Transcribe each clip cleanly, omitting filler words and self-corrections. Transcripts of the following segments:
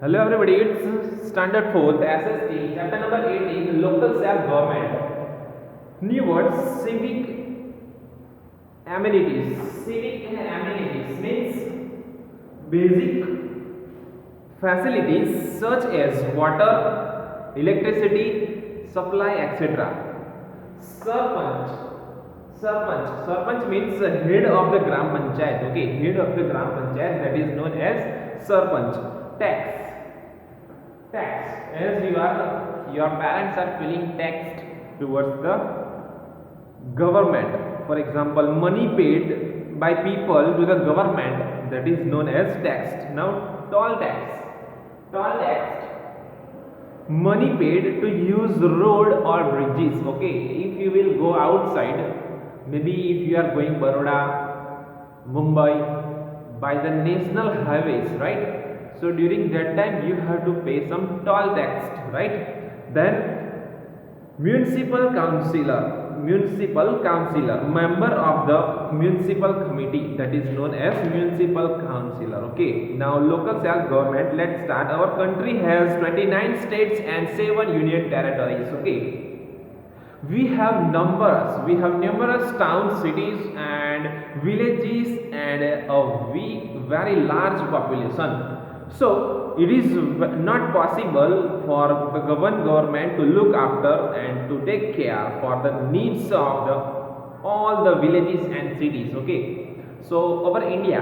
Hello everybody, it's standard 4th SST, chapter number 18, local self-government. New words, civic amenities. Civic amenities means basic facilities such as water, electricity, supply, etc. Sarpanch. Sarpanch means head of the Gram Panchayat. Okay, head of the Gram Panchayat, that is known as Sarpanch. Tax, as your parents are filling tax towards the government. For example, money paid by people to the government, that is known as tax. Now toll tax, money paid to use road or bridges. Okay, if you will go outside, maybe if you are going Baroda, Mumbai, by the national highways, right? So during that time you have to pay some toll tax, right? Then municipal councillor, member of the municipal committee, that is known as municipal councillor. Okay, now local self government, let's start. Our country has 29 states and 7 union territories. Okay, we have numerous towns, cities and villages and a very large population. So it is not possible for the government to look after and to take care for the needs of all the villages and cities. Okay, so our India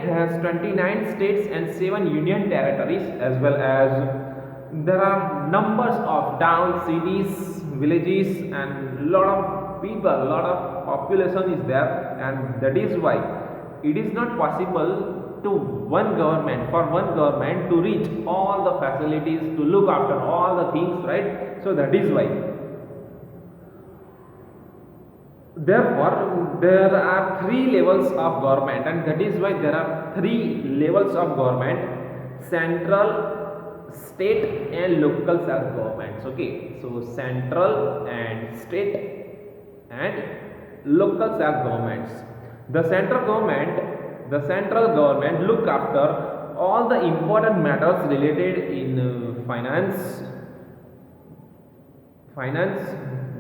has 29 states and 7 union territories, as well as there are numbers of towns, cities, villages, and lot of people, lot of population is there, and that is why it is not possible to one government to reach all the facilities, to look after all the things, right? So that is why, therefore there are three levels of government, and that is why there are three levels of government: central, state and local self governments. Okay, so central and state and local self governments. The central government look after all the important matters related in finance,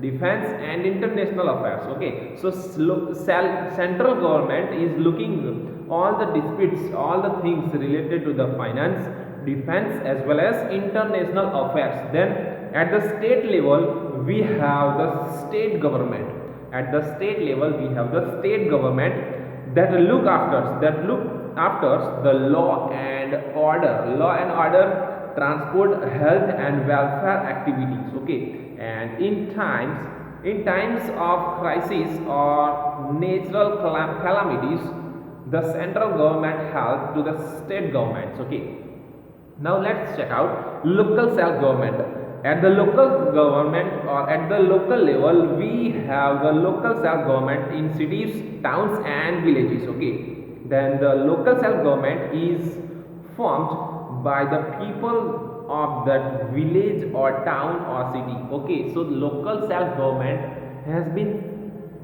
defense and international affairs. Okay, so central government is looking all the disputes, all the things related to the finance, defense as well as international affairs. Then at the state level we have the state government. At the state level we have the state government that look after the law and order, transport, health and welfare activities. Okay, and in times of crisis or natural calamities, the central government help to the state governments. Okay, now let's check out local self government. At the local government or at the local level, we have the local self government in cities, towns and villages. Okay, then the local self government is formed by the people of that village or town or city. Okay, so local self government has been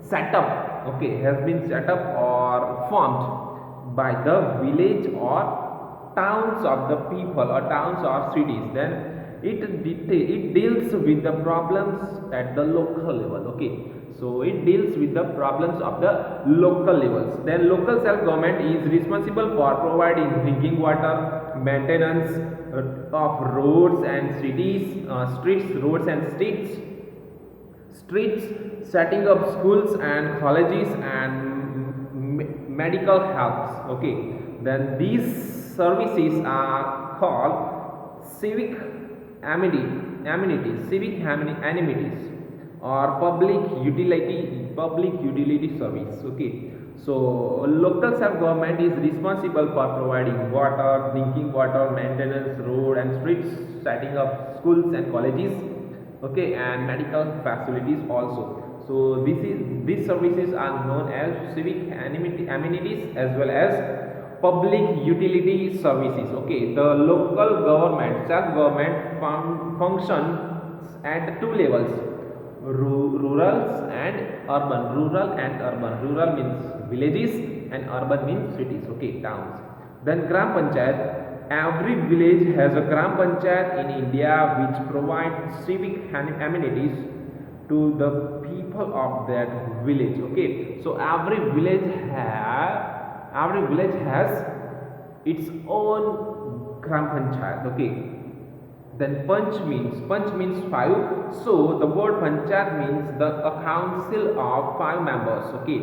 set up, okay, has been set up or formed by the village or towns of the people or towns or cities. Then it deals with the problems at the local level. Okay, so it deals with the problems of the local levels. Then local self government is responsible for providing drinking water, maintenance of roads and streets, setting up schools and colleges and medical helps. Okay, then these services are called amenities or public utility service. Okay, so local self government is responsible for providing water, drinking water, maintenance road and streets, setting up schools and colleges, okay, and medical facilities also. So these services are known as civic amenities as well as public utility services. Okay, the local government self government functions at two levels: rural and urban. Rural means villages and urban means cities. Okay, towns. Then gram panchayat. Every village has a gram panchayat in India which provides civic amenities to the people of that village. Okay, so every village has its own gram panchayat. Okay, then punch means five. So the word panchayat means a council of five members. Okay,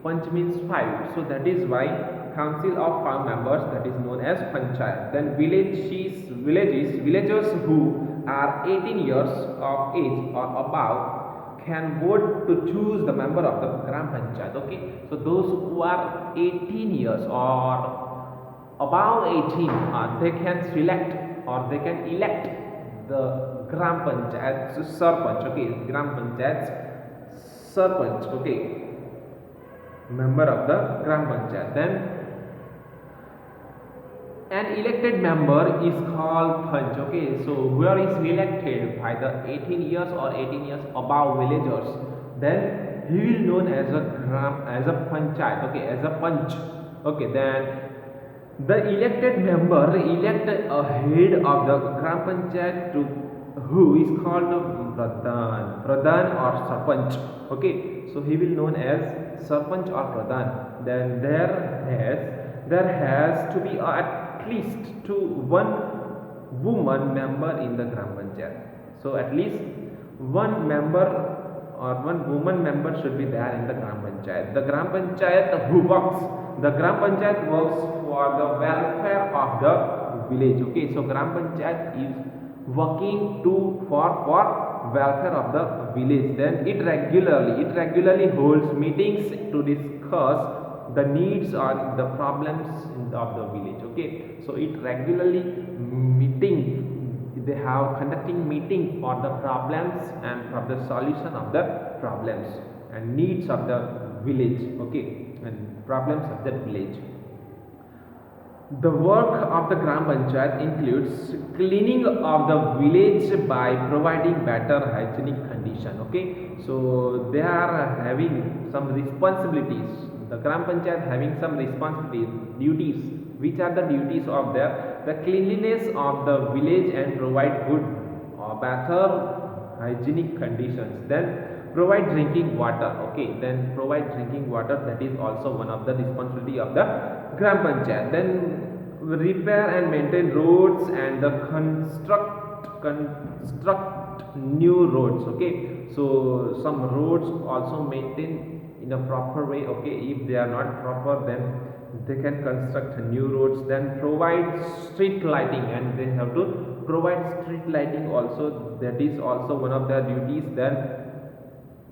punch means five, so that is why council of five members, that is known as panchayat. Then villagers who are 18 years of age or above can vote to choose the member of the gram panchayat. Okay, so those who are 18 years or above 18, they can select or they can elect the gram panchayat sarpanch. Okay, gram panchayat sarpanch. Okay, member of the gram panchayat. Then an elected member is called panch. Okay, so where is elected by the 18 years or 18 years above villagers, then he will known as a panchayat. Okay, as a panch. Okay, then the elected member elect a head of the gram panchayat to who is called pradhan or sarpanch. Okay, so he will known as sarpanch or pradhan. Then there has to be at least one woman member in the gram panchayat. So at least one member or one woman member should be there in the gram panchayat. The gram panchayat works for the welfare of the village. Okay, so gram panchayat is working for welfare of the village. Then it regularly holds meetings to discuss the needs or the problems of the village. Okay, so it regularly they have conducting meeting for the problems and for the solution of the problems and needs of the village. Okay, and problems of the village. The work of the gram panchayat includes cleaning of the village by providing better hygienic condition. Okay, so they are having some responsibilities. The gram panchayat having some responsibilities, duties. Which are the duties of the cleanliness of the village and provide good or better hygienic conditions. Then provide drinking water. Okay, then provide drinking water, that is also one of the responsibility of the gram panchayat. Then repair and maintain roads and the construct new roads. Okay, so some roads also maintain in a proper way. Okay, if they are not proper, then they can construct new roads. Then provide street lighting, and they have to provide street lighting also, that is also one of their duties. Then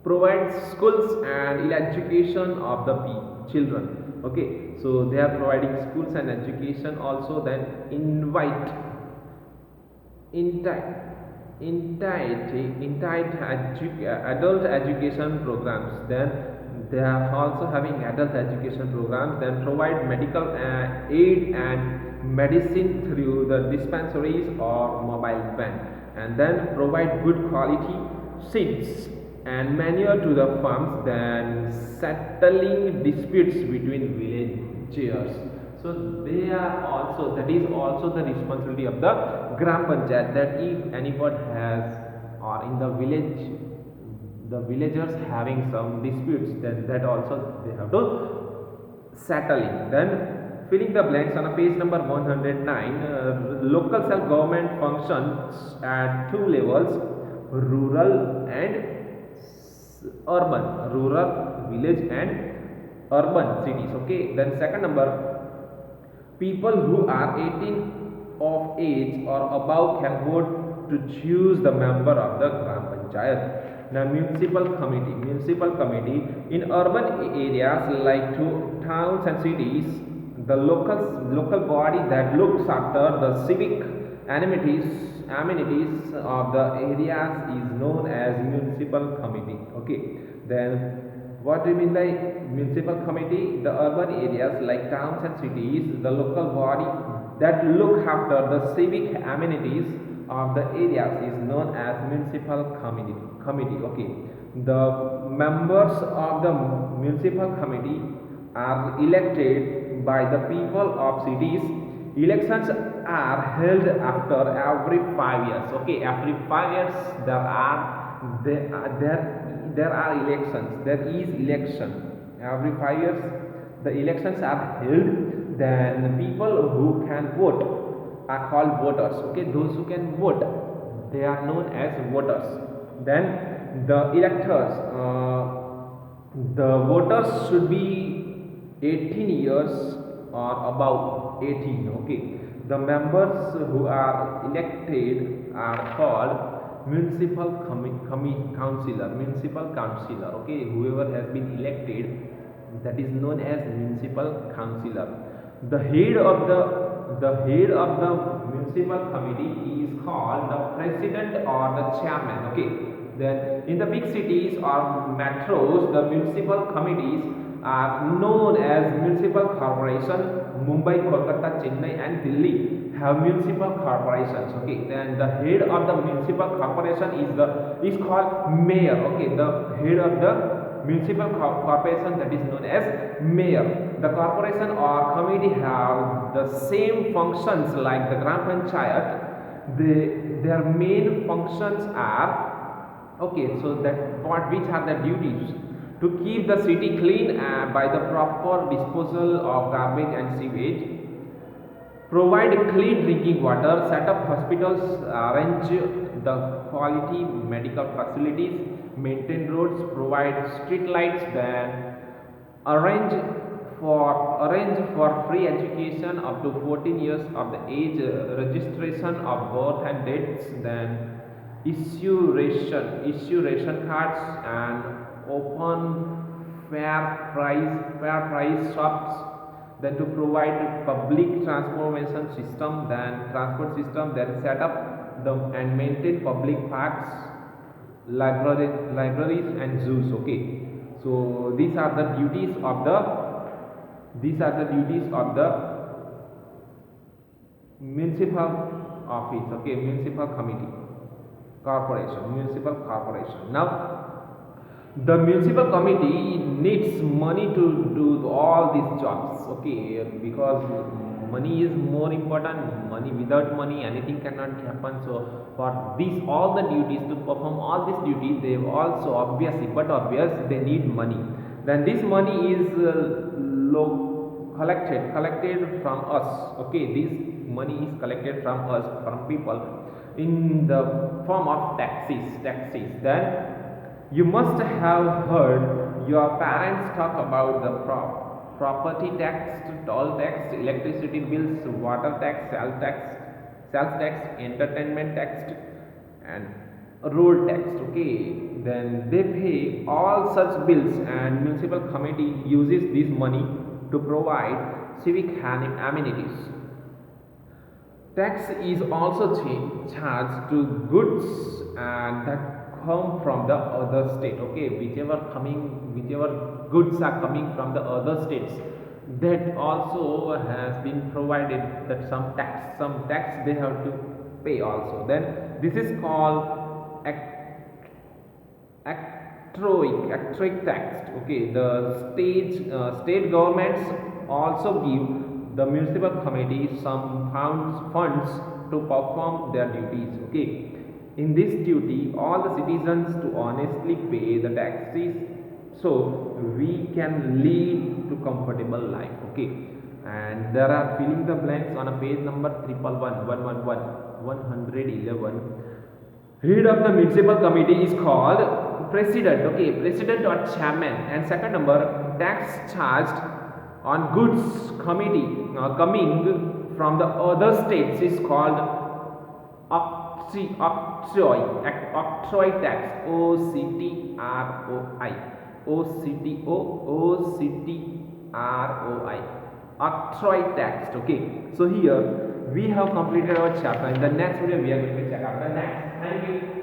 provide schools and education of the children. Okay, so they are providing schools and education also. Then invite adult education programs. Then they are also having adult education programs. Then provide medical aid and medicine through the dispensaries or mobile van. And then provide good quality seeds and manure to the farms. Then settling disputes between villagers. So they are also, that is also the responsibility of the gram panchayat, that if anybody has or in the village the villagers having some disputes, then that also they have to settle it. Then filling the blanks on a page number 109. Local self government functions at two levels: rural and urban, rural village and urban cities. Okay, then second number, people who are 18 of age or above can vote to choose the member of the gram panchayat. Now municipal committee in urban areas like towns and cities, the local body that looks after the civic amenities of the areas is known as municipal committee. Okay, then what do you mean by municipal committee? The urban areas like towns and cities, the local body that look after the civic amenities of the areas is known as municipal committee. Okay, the members of the municipal committee are elected by the people of cities Elections are held after every 5 years. Okay, every 5 years there are elections. There is election every 5 years. The elections are held. Then the people who can vote are called voters. Okay, those who can vote, they are known as voters. Then the electors, the voters should be 18 years or above 18. Okay, the members who are elected are called municipal councillor. Okay, whoever has been elected, that is known as municipal councillor. The head of the municipal committee is called the president or the chairman. Okay, then in the big cities or metros, the municipal committees are known as municipal corporation. Mumbai, Kolkata, Chennai and Delhi have municipal corporations. Okay, then the head of the municipal corporation is called mayor. Okay, the head of the municipal corporation, that is known as mayor. The corporation or committee have the same functions like the gram panchayat. Their main functions are, okay, so that which are the duties: to keep the city clean by the proper disposal of garbage and sewage, provide clean drinking water, set up hospitals, arrange the quality medical facilities, maintain roads, provide street lights, then arrange for free education up to 14 years of the age, registration of birth and deaths, then issue ration cards and open fair price shops, then to provide public transportation system, then transport system, then set up and maintain public parks, libraries and zoos. Okay, so these are the duties of the municipal office. Okay, municipal committee, municipal corporation. Now the municipal committee needs money to do all these jobs. Okay, because money is more important. Without money anything cannot happen. So for these all the duties, to perform all these duties, they also obvious they need money. Then this money is collected from us. Okay, this money is collected from us, from people, in the form of taxes. Then you must have heard your parents talk about the property tax, toll tax, electricity bills, water tax, sales tax, entertainment tax, and road tax. Okay, then they pay all such bills, and municipal committee uses this money to provide civic amenities. Tax is also charged to goods and that come from the other state. Okay, whichever goods are coming from the other states, that also has been provided, that some tax they have to pay also. Then this is called actroic tax. Okay, the state governments also give the municipal committee some funds to perform their duties. Okay, in this duty all the citizens to honestly pay the taxes, so we can lead to comfortable life. Okay, and there are filling the blanks on a page number 111. Head of the municipal committee is called president. Okay, president or chairman. And second number, tax charged on goods coming from the other states is called octroi tax. octroi octroi tax. Okay, so here we have completed our chapter. In the next video we are going to check out the next. Thank you.